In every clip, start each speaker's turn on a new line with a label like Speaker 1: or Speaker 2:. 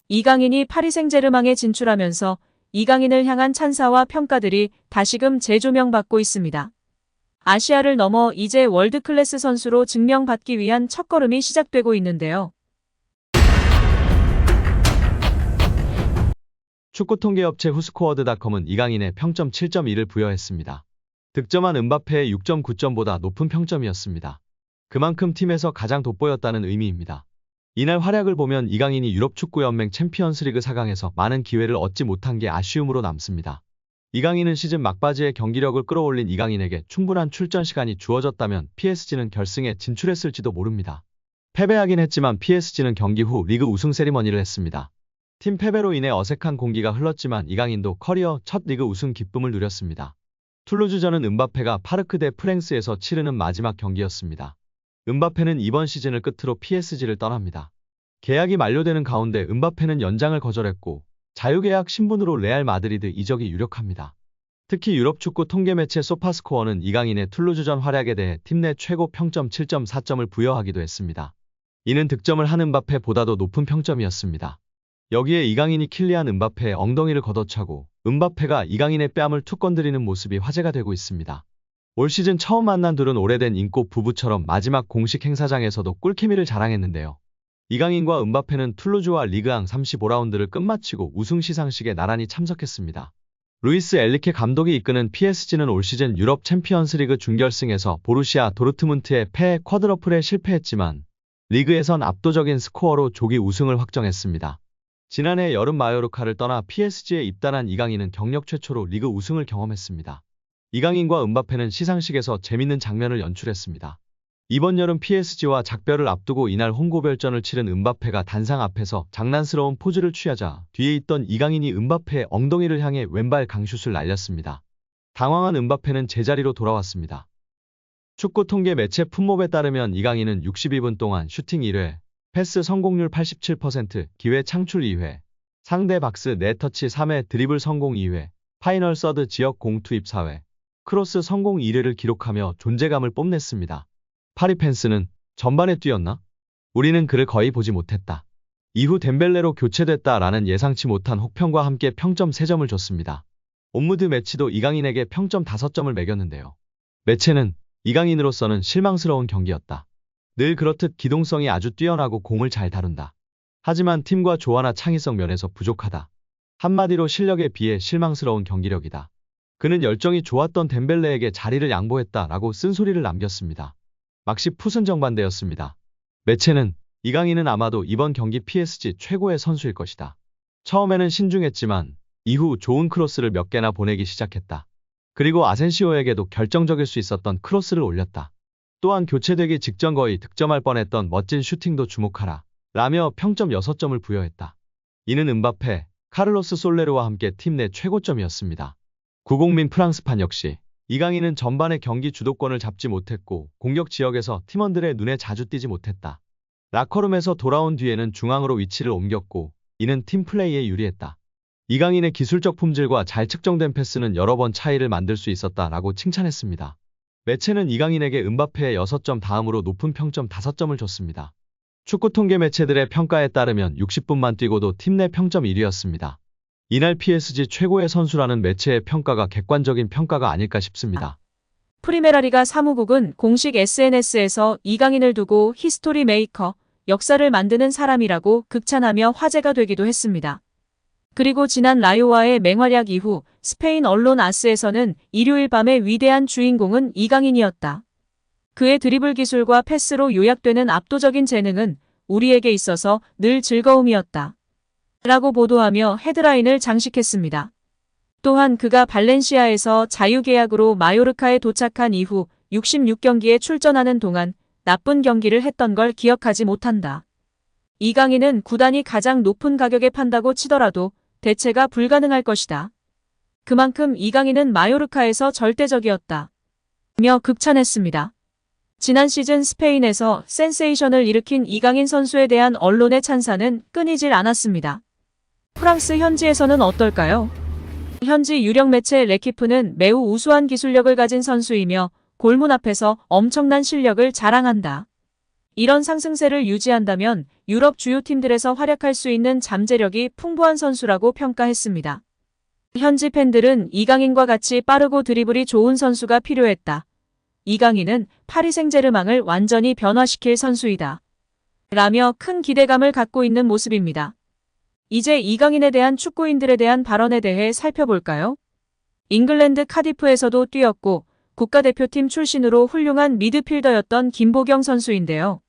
Speaker 1: 이강인이 파리 생제르맹에 진출하면서 이강인을 향한 찬사와 평가들이 다시금 재조명받고 있습니다. 아시아를 넘어 이제 월드클래스 선수로 증명받기 위한 첫걸음이 시작되고 있는데요.
Speaker 2: 축구 통계업체 후스코어드닷컴은 이강인의 평점 7.2를 부여했습니다. 득점한 은바페의 6.9점보다 높은 평점이었습니다. 그만큼 팀에서 가장 돋보였다는 의미입니다. 이날 활약을 보면 이강인이 유럽축구연맹 챔피언스리그 4강에서 많은 기회를 얻지 못한 게 아쉬움으로 남습니다. 이강인은 시즌 막바지에 경기력을 끌어올린 이강인에게 충분한 출전 시간이 주어졌다면 PSG는 결승에 진출했을지도 모릅니다. 패배하긴 했지만 PSG는 경기 후 리그 우승 세리머니를 했습니다. 팀 패배로 인해 어색한 공기가 흘렀지만 이강인도 커리어 첫 리그 우승 기쁨을 누렸습니다. 툴루즈전은 은바페가 파르크 대 프랭스에서 치르는 마지막 경기였습니다. 은바페는 이번 시즌을 끝으로 PSG를 떠납니다. 계약이 만료되는 가운데 은바페는 연장을 거절했고 자유계약 신분으로 레알 마드리드 이적이 유력합니다. 특히 유럽 축구 통계 매체 소파스코어는 이강인의 툴루즈전 활약에 대해 팀 내 최고 평점 7.4점을 부여하기도 했습니다. 이는 득점을 한 은바페보다도 높은 평점이었습니다. 여기에 이강인이 킬리안 은바페의 엉덩이를 걷어차고 은바페가 이강인의 뺨을 툭 건드리는 모습이 화제가 되고 있습니다. 올 시즌 처음 만난 둘은 오래된 인꽃 부부처럼 마지막 공식 행사장에서도 꿀케미를 자랑했는데요. 이강인과 은바페는 툴루즈와 리그앙 35라운드를 끝마치고 우승 시상식에 나란히 참석했습니다. 루이스 엘리케 감독이 이끄는 PSG는 올 시즌 유럽 챔피언스리그 준결승에서 보루시아 도르트문트의 패에 쿼드러플에 실패했지만 리그에선 압도적인 스코어로 조기 우승을 확정했습니다. 지난해 여름 마요르카를 떠나 PSG에 입단한 이강인은 경력 최초로 리그 우승을 경험했습니다. 이강인과 은바페는 시상식에서 재밌는 장면을 연출했습니다. 이번 여름 PSG와 작별을 앞두고 이날 홍고별전을 치른 은바페가 단상 앞에서 장난스러운 포즈를 취하자 뒤에 있던 이강인이 은바페의 엉덩이를 향해 왼발 강슛을 날렸습니다. 당황한 은바페는 제자리로 돌아왔습니다. 축구 통계 매체 풋몹에 따르면 이강인은 62분 동안 슈팅 1회, 패스 성공률 87%, 기회 창출 2회, 상대 박스 4터치 3회, 드리블 성공 2회, 파이널 서드 지역 공 투입 4회, 크로스 성공 1회를 기록하며 존재감을 뽐냈습니다. 파리 팬스는 전반에 뛰었나? 우리는 그를 거의 보지 못했다. 이후 덴벨레로 교체됐다라는 예상치 못한 혹평과 함께 평점 3점을 줬습니다. 온무드 매치도 이강인에게 평점 5점을 매겼는데요. 매체는 이강인으로서는 실망스러운 경기였다. 늘 그렇듯 기동성이 아주 뛰어나고 공을 잘 다룬다. 하지만 팀과 조화나 창의성 면에서 부족하다. 한마디로 실력에 비해 실망스러운 경기력이다. 그는 열정이 좋았던 덴벨레에게 자리를 양보했다라고 쓴소리를 남겼습니다. 막시 풋은 정반대였습니다. 매체는 이강인은 아마도 이번 경기 PSG 최고의 선수일 것이다. 처음에는 신중했지만 이후 좋은 크로스를 몇 개나 보내기 시작했다. 그리고 아센시오에게도 결정적일 수 있었던 크로스를 올렸다. 또한 교체되기 직전 거의 득점할 뻔했던 멋진 슈팅도 주목하라 라며 평점 6점을 부여했다. 이는 은바페, 카를로스 솔레르와 함께 팀 내 최고점이었습니다. 구공민 프랑스판 역시 이강인은 전반에 경기 주도권을 잡지 못했고 공격 지역에서 팀원들의 눈에 자주 띄지 못했다. 라커룸에서 돌아온 뒤에는 중앙으로 위치를 옮겼고 이는 팀 플레이에 유리했다. 이강인의 기술적 품질과 잘 측정된 패스는 여러 번 차이를 만들 수 있었다라고 칭찬했습니다. 매체는 이강인에게 은바페의 6점 다음으로 높은 평점 5점을 줬습니다. 축구 통계 매체들의 평가에 따르면 60분만 뛰고도 팀 내 평점 1위였습니다. 이날 PSG 최고의 선수라는 매체의 평가가 객관적인 평가가 아닐까 싶습니다.
Speaker 1: 프리메라리가 사무국은 공식 SNS에서 이강인을 두고 히스토리 메이커, 역사를 만드는 사람이라고 극찬하며 화제가 되기도 했습니다. 그리고 지난 라요와의 맹활약 이후 스페인 언론 아스에서는 일요일 밤의 위대한 주인공은 이강인이었다. 그의 드리블 기술과 패스로 요약되는 압도적인 재능은 우리에게 있어서 늘 즐거움이었다. 라고 보도하며 헤드라인을 장식했습니다. 또한 그가 발렌시아에서 자유계약으로 마요르카에 도착한 이후 66경기에 출전하는 동안 나쁜 경기를 했던 걸 기억하지 못한다. 이강인은 구단이 가장 높은 가격에 판다고 치더라도 대체가 불가능할 것이다. 그만큼 이강인은 마요르카에서 절대적이었다. 며 극찬했습니다. 지난 시즌 스페인에서 센세이션을 일으킨 이강인 선수에 대한 언론의 찬사는 끊이질 않았습니다. 프랑스 현지에서는 어떨까요? 현지 유력 매체 레키프는 매우 우수한 기술력을 가진 선수이며 골문 앞에서 엄청난 실력을 자랑한다. 이런 상승세를 유지한다면 유럽 주요 팀들에서 활약할 수 있는 잠재력이 풍부한 선수라고 평가했습니다. 현지 팬들은 이강인과 같이 빠르고 드리블이 좋은 선수가 필요했다. 이강인은 파리 생제르맹을 완전히 변화시킬 선수이다. 라며 큰 기대감을 갖고 있는 모습입니다. 이제 이강인에 대한 축구인들에 대한 발언에 대해 살펴볼까요? 잉글랜드 카디프에서도 뛰었고 국가대표팀 출신으로 훌륭한 미드필더였던 김보경 선수인데요.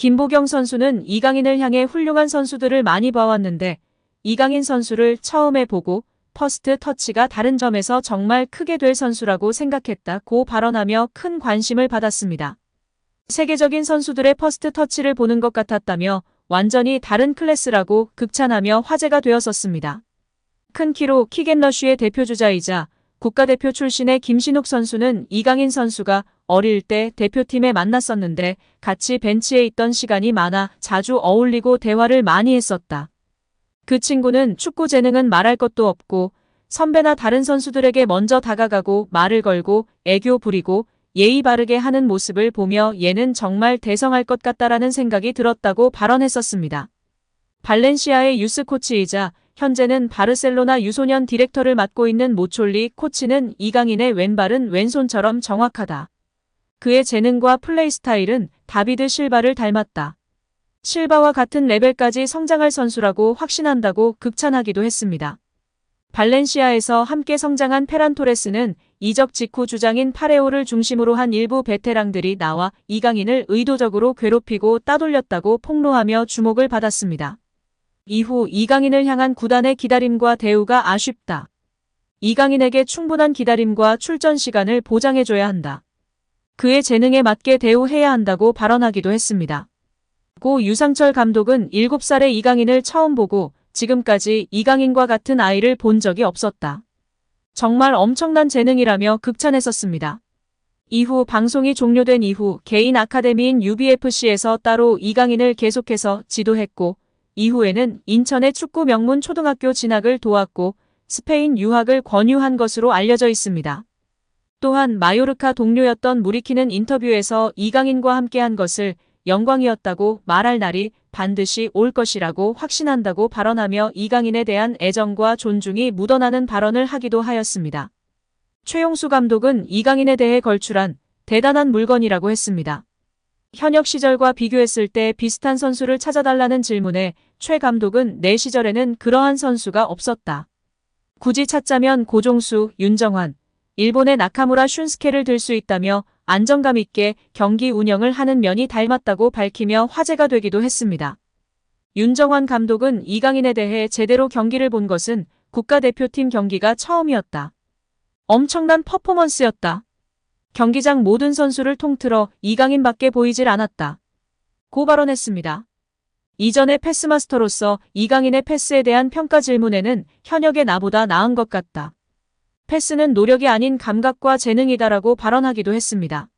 Speaker 1: 김보경 선수는 이강인을 향해 훌륭한 선수들을 많이 봐왔는데 이강인 선수를 처음에 보고 퍼스트 터치가 다른 점에서 정말 크게 될 선수라고 생각했다고 발언하며 큰 관심을 받았습니다. 세계적인 선수들의 퍼스트 터치를 보는 것 같았다며 완전히 다른 클래스라고 극찬하며 화제가 되었었습니다. 큰 키로 킥앤러쉬의 대표주자이자 국가대표 출신의 김신욱 선수는 이강인 선수가 어릴 때 대표팀에 만났었는데 같이 벤치에 있던 시간이 많아 자주 어울리고 대화를 많이 했었다. 그 친구는 축구 재능은 말할 것도 없고 선배나 다른 선수들에게 먼저 다가가고 말을 걸고 애교 부리고 예의 바르게 하는 모습을 보며 얘는 정말 대성할 것 같다라는 생각이 들었다고 발언했었습니다. 발렌시아의 유스 코치이자 현재는 바르셀로나 유소년 디렉터를 맡고 있는 모촐리 코치는 이강인의 왼발은 왼손처럼 정확하다. 그의 재능과 플레이 스타일은 다비드 실바를 닮았다. 실바와 같은 레벨까지 성장할 선수라고 확신한다고 극찬하기도 했습니다. 발렌시아에서 함께 성장한 페란 토레스는 이적 직후 주장인 파레오를 중심으로 한 일부 베테랑들이 나와 이강인을 의도적으로 괴롭히고 따돌렸다고 폭로하며 주목을 받았습니다. 이후 이강인을 향한 구단의 기다림과 대우가 아쉽다. 이강인에게 충분한 기다림과 출전 시간을 보장해줘야 한다. 그의 재능에 맞게 대우해야 한다고 발언하기도 했습니다. 고 유상철 감독은 7살의 이강인을 처음 보고 지금까지 이강인과 같은 아이를 본 적이 없었다. 정말 엄청난 재능이라며 극찬했었습니다. 이후 방송이 종료된 이후 개인 아카데미인 UBFC에서 따로 이강인을 계속해서 지도했고 이후에는 인천의 축구 명문 초등학교 진학을 도왔고 스페인 유학을 권유한 것으로 알려져 있습니다. 또한 마요르카 동료였던 무리키는 인터뷰에서 이강인과 함께한 것을 영광이었다고 말할 날이 반드시 올 것이라고 확신한다고 발언하며 이강인에 대한 애정과 존중이 묻어나는 발언을 하기도 하였습니다. 최용수 감독은 이강인에 대해 걸출한 대단한 물건이라고 했습니다. 현역 시절과 비교했을 때 비슷한 선수를 찾아달라는 질문에 최 감독은 내 시절에는 그러한 선수가 없었다. 굳이 찾자면 고종수, 윤정환, 일본의 나카무라 슌스케를 들 수 있다며 안정감 있게 경기 운영을 하는 면이 닮았다고 밝히며 화제가 되기도 했습니다. 윤정환 감독은 이강인에 대해 제대로 경기를 본 것은 국가대표팀 경기가 처음이었다. 엄청난 퍼포먼스였다. 경기장 모든 선수를 통틀어 이강인밖에 보이질 않았다. 고 발언했습니다. 이전의 패스마스터로서 이강인의 패스에 대한 평가 질문에는 현역의 나보다 나은 것 같다. 패스는 노력이 아닌 감각과 재능이다라고 발언하기도 했습니다.